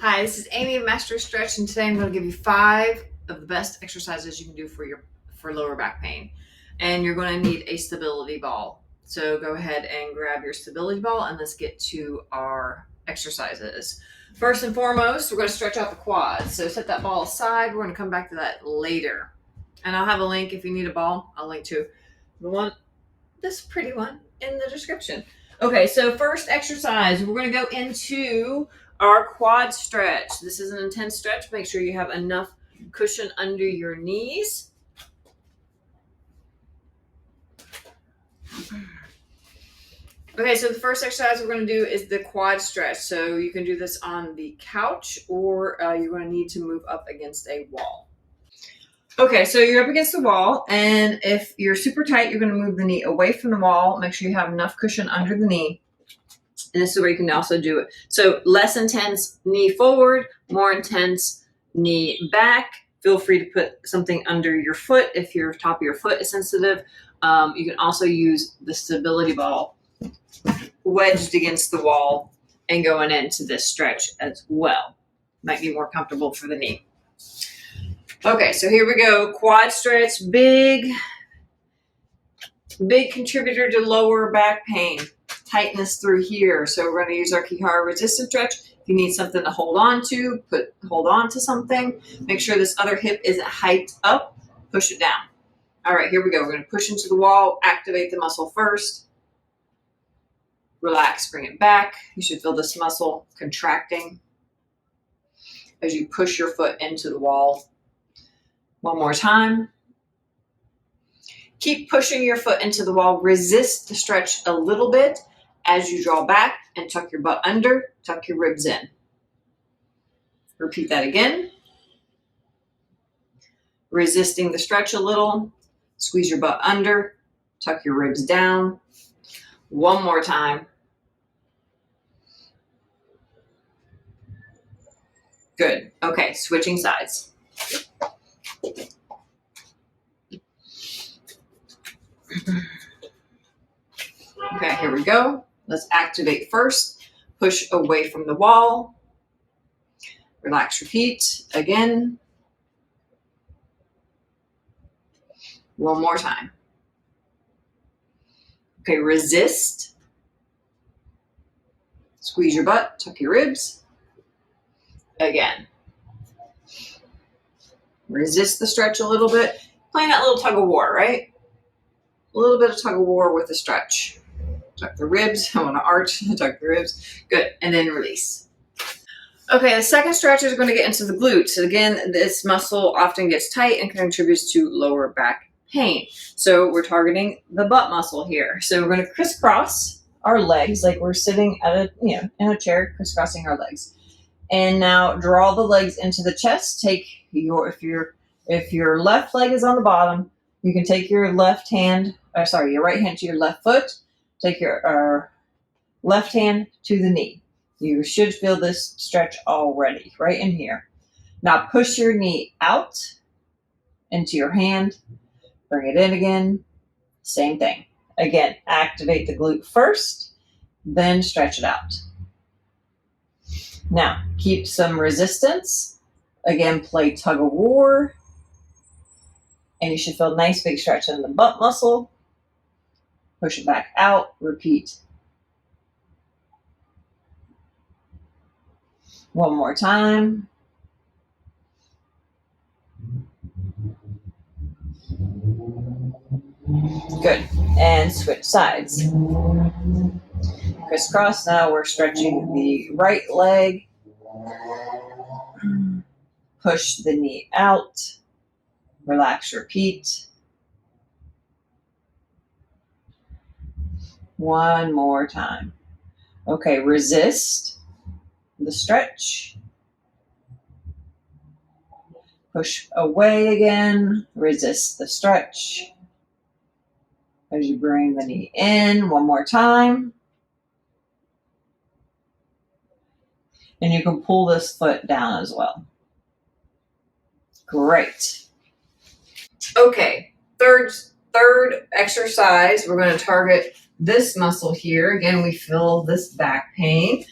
Hi, this is Amy of Mastro Stretch, and today I'm going to give you 5 of the best exercises you can do for lower back pain. And you're going to need a stability ball. So go ahead and grab your stability ball and let's get to our exercises. First and foremost, we're going to stretch out the quads. So set that ball aside. We're going to come back to that later. And I'll have a link if you need a ball. I'll link to this pretty one in the description. Okay, so first exercise, we're going to go into our quad stretch. This is an intense stretch. Make sure you have enough cushion under your knees. Okay, so the first exercise we're going to do is the quad stretch. So you can do this on the couch, or you're going to need to move up against a wall. Okay, so you're up against the wall, and if you're super tight, you're going to move the knee away from the wall. Make sure you have enough cushion under the knee. And this is where you can also do it. So less intense knee forward, more intense knee back. Feel free to put something under your foot if your top of your foot is sensitive. You can also use the stability ball wedged against the wall and going into this stretch as well. Might be more comfortable for the knee. Okay, so here we go. Quad stretch, big contributor to lower back pain. Tightness through here. So we're going to use our Ki-Hara resistance stretch. If you need something to hold on to, hold on to something. Make sure this other hip isn't hiked up. Push it down. All right, here we go. We're going to push into the wall, activate the muscle first. Relax, bring it back. You should feel this muscle contracting as you push your foot into the wall. One more time. Keep pushing your foot into the wall. Resist the stretch a little bit as you draw back and tuck your butt under, tuck your ribs in. Repeat that again. Resisting the stretch a little. Squeeze your butt under, tuck your ribs down. One more time. Good. Okay, switching sides. Okay, here we go. Let's activate first. Push away from the wall. Relax, repeat. Again. One more time. Okay, resist. Squeeze your butt, tuck your ribs. Again. Resist the stretch a little bit. Playing that little tug of war, right? A little bit of tug of war with the stretch. Tuck the ribs. I want to arch. Tuck the ribs. Good. And then release. Okay, the second stretch is going to get into the glutes. Again, this muscle often gets tight and contributes to lower back pain. So we're targeting the butt muscle here. So we're going to crisscross our legs like we're sitting at in a chair, crisscrossing our legs. And now draw the legs into the chest. Take if your left leg is on the bottom, you can take your your right hand to your left foot. Take your left hand to the knee. You should feel this stretch already, right in here. Now push your knee out into your hand. Bring it in again. Same thing. Again, activate the glute first, then stretch it out. Now, keep some resistance. Again, play tug of war. And you should feel a nice big stretch in the butt muscle. Push it back out. Repeat. One more time. Good. And switch sides. Crisscross. Now we're stretching the right leg. Push the knee out. Relax, repeat. One more time. Okay, resist the stretch. Push away again. Resist the stretch. As you bring the knee in, one more time. And you can pull this foot down as well. Great. Okay, third exercise, we're going to target this muscle here. Again, we feel this back pain.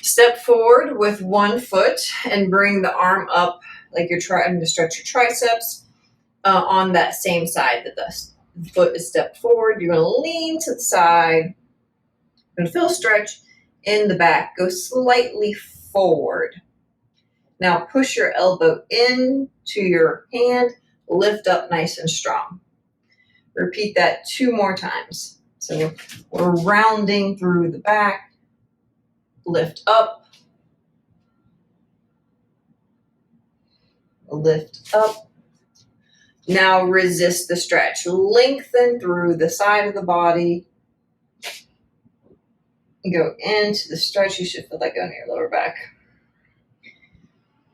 Step forward with one foot and bring the arm up like you're trying to stretch your triceps on that same side that the foot is stepped forward. You're going to lean to the side. You're going to feel a stretch in the back. Go slightly forward. Now push your elbow into your hand. Lift up nice and strong. Repeat that 2 more times. So we're rounding through the back. Lift up. Lift up. Now resist the stretch. Lengthen through the side of the body. Go into the stretch. You should feel that going to your lower back.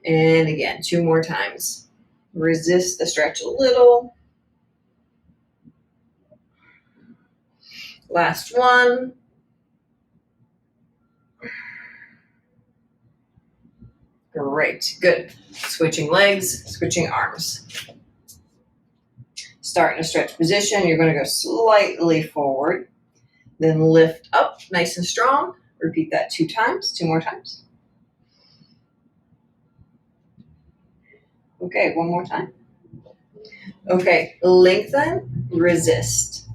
And again, 2 more times. Resist the stretch a little. Last one. Great, good. Switching legs, switching arms. Start in a stretch position. You're going to go slightly forward. Then lift up nice and strong. Repeat that 2 times, 2 more times. Okay, 1 more time. Okay, lengthen, resist.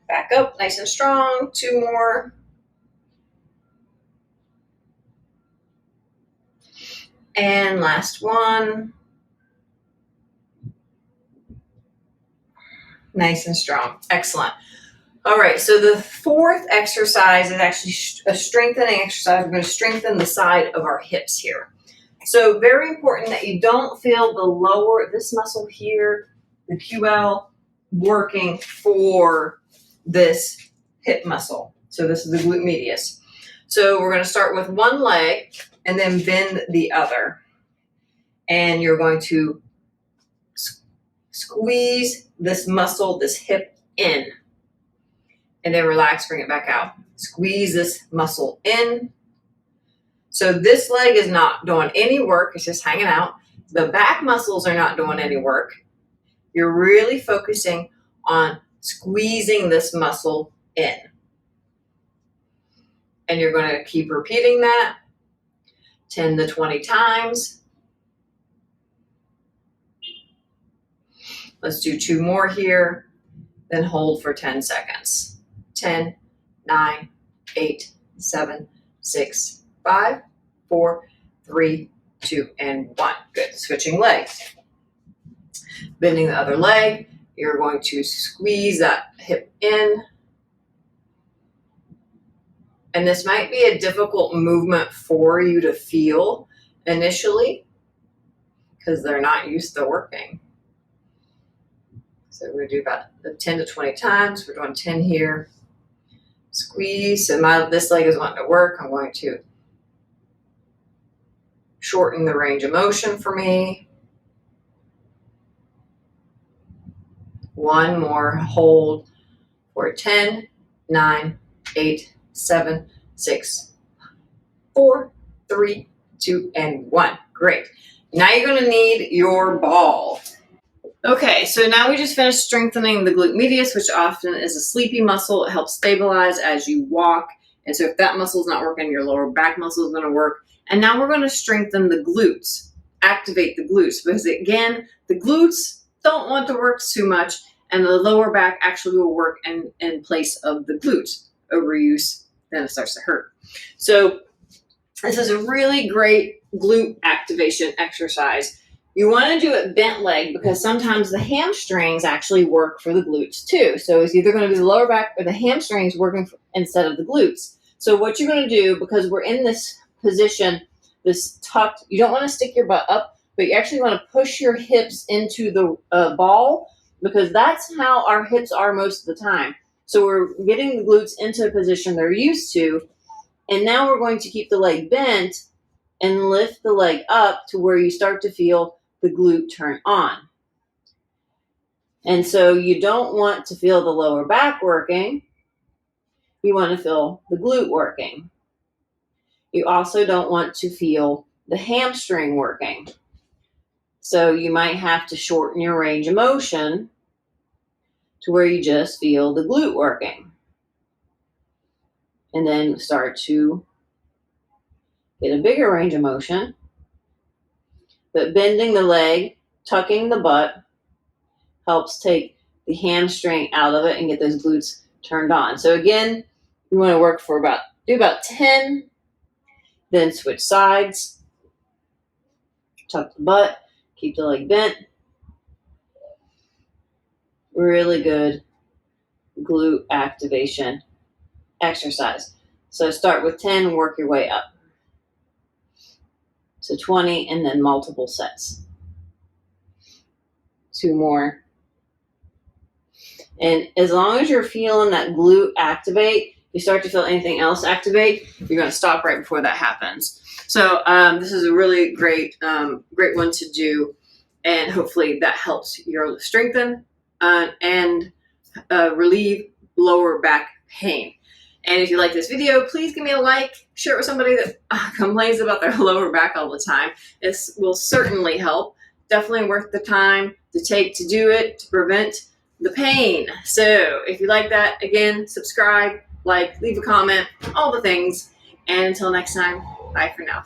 Back up, nice and strong. 2 more. And last one. Nice and strong. Excellent. All right, so the 4th exercise is actually a strengthening exercise. We're going to strengthen the side of our hips here. So very important that you don't feel the lower, this muscle here, the QL, working for this hip muscle. So this is the glute medius. So we're going to start with one leg and then bend the other. And you're going to squeeze this muscle, this hip in. And then relax, bring it back out. Squeeze this muscle in. So this leg is not doing any work. It's just hanging out. The back muscles are not doing any work. You're really focusing on squeezing this muscle in. And you're going to keep repeating that 10 to 20 times. Let's do 2 more here. Then hold for 10 seconds. 10, 9, 8, 7, 6, 5, 4, 3, 2, and 1. Good. Switching legs. Bending the other leg. You're going to squeeze that hip in. And this might be a difficult movement for you to feel initially because they're not used to working. So we're going to do about 10 to 20 times. We're doing 10 here. Squeeze. So this leg is wanting to work. I'm going to shorten the range of motion for me. 1 more. Hold for 10, 9, 8, 7, 6, 4, 3, 2, and 1. Great. Now you're going to need your ball. Okay, so now we just finished strengthening the glute medius, which often is a sleepy muscle. It helps stabilize as you walk. And so if that muscle is not working, your lower back muscle is going to work. And now we're going to strengthen the glutes, activate the glutes, because again, the glutes don't want to work too much, and the lower back actually will work in place of the glutes. Overuse, then it starts to hurt. So this is a really great glute activation exercise. You want to do it bent leg because sometimes the hamstrings actually work for the glutes too. So it's either going to be the lower back or the hamstrings working instead of the glutes. So what you're going to do, because we're in this position, this tucked, you don't want to stick your butt up, but you actually want to push your hips into the ball, because that's how our hips are most of the time. So we're getting the glutes into a position they're used to. And now we're going to keep the leg bent and lift the leg up to where you start to feel the glute turn on. And so you don't want to feel the lower back working. You want to feel the glute working. You also don't want to feel the hamstring working. So you might have to shorten your range of motion to where you just feel the glute working. and then start to get a bigger range of motion. But bending the leg, tucking the butt helps take the hamstring out of it and get those glutes turned on. So again, you want to work for do about 10, then switch sides, tuck the butt, keep the leg bent. Really good glute activation exercise. So start with 10, work your way up to 20, and then multiple sets. 2 more. And as long as you're feeling that glute activate, you start to feel anything else activate, you're going to stop right before that happens. So this is a really great one to do, and hopefully that helps you strengthen and relieve lower back pain. And if you like this video, please give me a like, share it with somebody that complains about their lower back all the time. This will certainly help. Definitely worth the time to take to do it, to prevent the pain. So if you like that, again, subscribe, like, leave a comment, all the things. And until next time, bye for now.